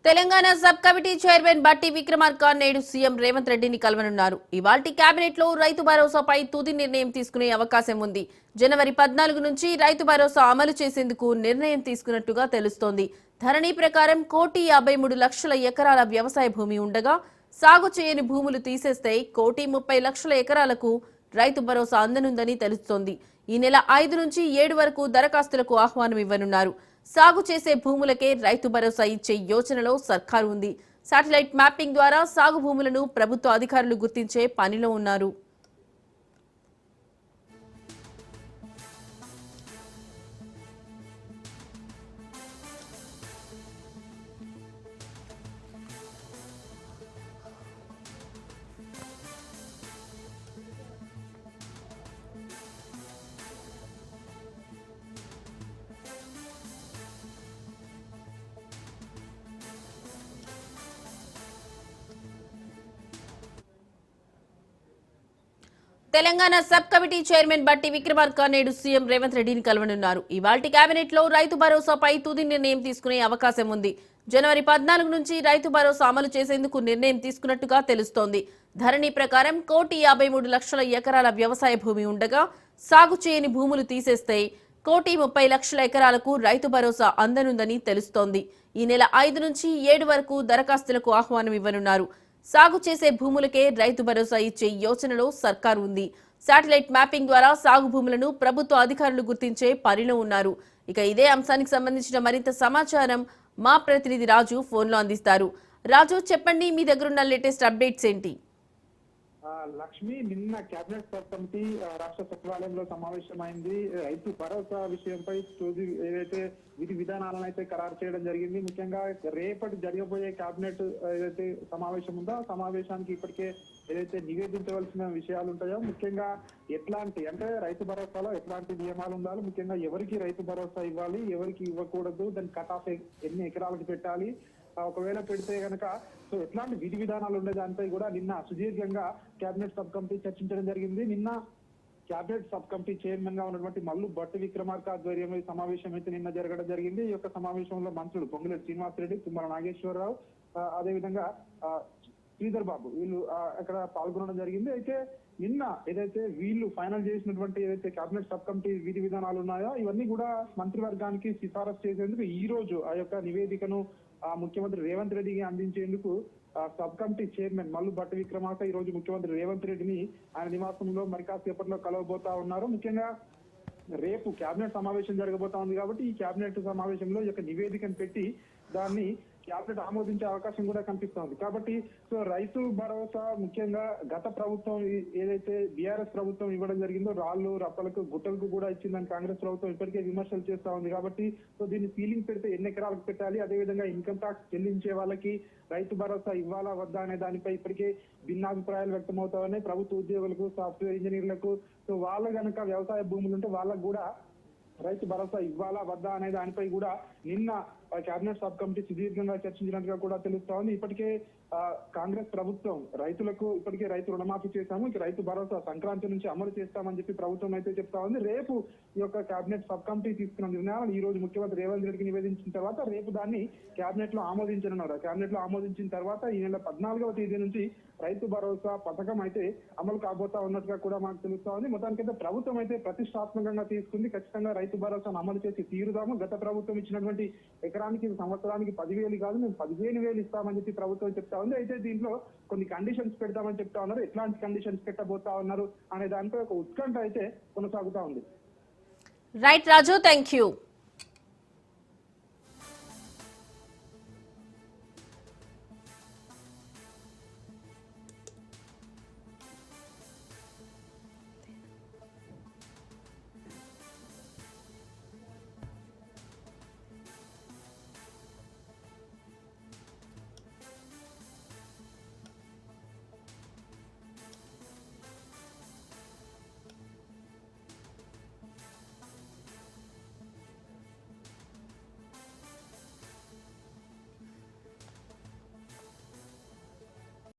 Telangana sub committee chairman బట్టి విక్రమార్క నేడు CM Revanth రెడ్డిని కలవనున్నారు. ఇవాల్టి కేబినెట్ లో రైతు భరోసాపై తుది నిర్ణయం తీసుకునే అవకాశం ఉంది. జనవరి 14 నుంచి రైతు భరోసా అమలు చేసేందుకు నిర్ణయం తీసుకున్నట్టుగా తెలుస్తోంది. ధరణి ప్రకారం 1,53,00,000 ఎకరాల వ్యవసాయ భూమి ఉండగా సాగు చేయని భూములు తీసేస్తే 1,30,00,000 ఎకరాలకు రైతు భరోసా అందనుందని తెలుస్తోంది. ఈ నెల 5 నుంచి 7 వరకు దరఖాస్తులకు ఆహ్వానం ఇవ్వనున్నారు. సాగు చేసే భూములకే రైతు భరోసా ఇచ్చే యోచనలో సర్కారు ఉంది. శాటిలైట్ మ్యాపింగ్ ద్వారా సాగు భూములను ప్రభుత్వ అధికారులు గుర్తించే పనిలో ఉన్నారు. తెలంగాణ సబ్ కమిటీ చైర్మన్ బట్టి విక్రమార్క నేడు సీఎం రేవంత్ రెడ్డిని కలవనున్నారు. ఇవాల్టి కేబినెట్ లో రైతు భరోసాపై తుది నిర్ణయం తీసుకునే అవకాశం ఉంది. జనవరి 14 నుంచి రైతు భరోసా అమలు చేసేందుకు నిర్ణయం తీసుకున్నట్టుగా తెలుస్తోంది. ధరణి ప్రకారం 1,53,00,000 ఎకరాల వ్యవసాయ భూమి ఉండగా సాగు చేయని భూములు తీసేస్తే 1,30,00,000 ఎకరాలకు రైతు భరోసా అందనుందని తెలుస్తోంది. ఈ నెల 5 నుంచి 7 వరకు దరఖాస్తులకు ఆహ్వానం ఇవ్వనున్నారు. సాగు చేసే భూములకే రైతు భరోసా ఇచ్చే యోచనలో సర్కారు ఉంది. శాటిలైట్ మ్యాపింగ్ ద్వారా సాగు భూములను ప్రభుత్వ అధికారులు గుర్తించే పనిలో ఉన్నారు. ఇక ఇదే అంశానికి సంబంధించిన మరింత సమాచారం మా ప్రతినిధి రాజు ఫోన్లో అందిస్తారు. రాజు, చెప్పండి, మీ దగ్గరున్న లేటెస్ట్ అప్డేట్స్ ఏంటి? లక్ష్మి, నిన్న కేబినెట్ సబ్ కమిటీ రాష్ట్ర సచివాలయంలో సమావేశమైంది. రైతు భరోసా విషయంపై ఏదైతే విధి విధానాలను అయితే ఖరారు చేయడం జరిగింది. ముఖ్యంగా రేపటి జరగబోయే కేబినెట్ ఏదైతే సమావేశం ఉందో ఆ సమావేశానికి ఇప్పటికే ఏదైతే నివేదించవలసిన విషయాలు ఉంటాయో, ముఖ్యంగా ఎట్లాంటి అంటే రైతు భరోసాలో ఎట్లాంటి నియమాలు ఉండాలి, ముఖ్యంగా ఎవరికి రైతు భరోసా ఇవ్వాలి, ఎవరికి ఇవ్వకూడదు, దాని కట్ ఆఫ్ ఎన్ని ఎకరాలకు పెట్టాలి, ఒకవేళ పెడితే గనక సో ఎట్లాంటి విధి విధానాలు ఉండే దానిపై కూడా నిన్న సుదీర్ఘంగా కేబినెట్ సబ్ కమిటీ చర్చించడం జరిగింది. నిన్న కేబినెట్ సబ్ కమిటీ చైర్మన్ గా ఉన్నటువంటి మల్లు భట్టి విక్రమార్క ఆధ్వర్యంలో ఈ సమావేశం అయితే నిన్న జరగడం జరిగింది. ఈ యొక్క సమావేశంలో మంత్రులు పొంగులేటి శ్రీనివాసరెడ్డి, తుమ్మల నాగేశ్వరరావు, అదేవిధంగా శ్రీధర్ బాబు వీళ్ళు అక్కడ పాల్గొనడం జరిగింది. అయితే నిన్న ఏదైతే వీళ్ళు ఫైనల్ చేసినటువంటి ఏదైతే కేబినెట్ సబ్ కమిటీ విధి విధానాలు ఉన్నాయో ఇవన్నీ కూడా మంత్రివర్గానికి సిఫారసు చేసేందుకు ఈ రోజు ఆ యొక్క నివేదికను ముఖ్యమంత్రి రేవంత్ రెడ్డికి అందించేందుకు sub committee chairman Mallu Bhatti Vikramarka ఈ రోజు ముఖ్యమంత్రి రేవంత్ రెడ్డిని ఆయన నివాసంలో మరి కాసేపట్లో కలవబోతా ఉన్నారు. ముఖ్యంగా రేపు కేబినెట్ సమావేశం జరగబోతా ఉంది కాబట్టి ఈ కేబినెట్ సమావేశంలో ఈ యొక్క నివేదికను పెట్టి దాన్ని క్యాబినెట్ ఆమోదించే అవకాశం కూడా కనిపిస్తోంది. కాబట్టి సో రైతు భరోసా ముఖ్యంగా గత ప్రభుత్వం ఏదైతే బీఆర్ఎస్ ప్రభుత్వం ఇవ్వడం జరిగిందో రాళ్లు రప్పలకు గుట్టలకు కూడా ఇచ్చిందని కాంగ్రెస్ ప్రభుత్వం ఇప్పటికే విమర్శలు చేస్తా ఉంది. కాబట్టి సో దీన్ని సీలింగ్ పెడితే ఎన్ని ఎకరాలకు పెట్టాలి, అదేవిధంగా ఇన్కమ్ ట్యాక్స్ చెల్లించే వాళ్ళకి రైతు భరోసా ఇవ్వాలా వద్దా అనే దానిపై ఇప్పటికే భిన్నాభిప్రాయాలు వ్యక్తమవుతాయని ప్రభుత్వ ఉద్యోగులకు, సాఫ్ట్వేర్ ఇంజనీర్లకు, సో వాళ్ళ గనక వ్యవసాయ భూములు ఉంటే వాళ్ళకు కూడా రైతు భరోసా ఇవ్వాలా వద్దా అనే దానిపై కూడా నిన్న కేబినెట్ సబ్ కమిటీ సుదీర్ఘంగా చర్చించినట్టుగా కూడా తెలుస్తా ఉంది. ఇప్పటికే కాంగ్రెస్ ప్రభుత్వం రైతులకు ఇప్పటికే రైతు రుణమాఫీ చేశాము, ఇక రైతు భరోసా సంక్రాంతి నుంచి అమలు చేస్తామని చెప్పి ప్రభుత్వం అయితే చెప్తా ఉంది. రేపు ఈ యొక్క కేబినెట్ సబ్ కమిటీ తీసుకున్న నిర్ణయాలను ఈ రోజు ముఖ్యమంత్రి రేవంత్ రెడ్డికి నివేదించిన తర్వాత రేపు దాన్ని కేబినెట్ లో ఆమోదించనున్నారు. కేబినెట్ లో ఆమోదించిన తర్వాత ఈ నెల 14వ తేదీ నుంచి రైతు భరోసా పథకం అయితే అమలు కాబోతా ఉన్నట్టుగా కూడా మాకు తెలుస్తా ఉంది. మొత్తానికైతే ప్రభుత్వం అయితే ప్రతిష్టాత్మకంగా తీసుకుంది. ఖచ్చితంగా రైతు భరోసాను అమలు చేసి తీరుదాము. గత ప్రభుత్వం ఇచ్చినటువంటి ఎకరానికి సంవత్సరానికి 10,000 కాదు, మేము 15,000 ఇస్తామని చెప్పి ప్రభుత్వం చెప్తా ఉంది. అయితే దీంట్లో కొన్ని కండిషన్స్ పెడతామని చెప్తా ఉన్నారు. ఎట్లాంటి కండిషన్స్ పెట్టబోతా ఉన్నారు అనే దానిపై ఒక ఉత్కంఠ అయితే కొనసాగుతా ఉంది. Right Raju, thank you.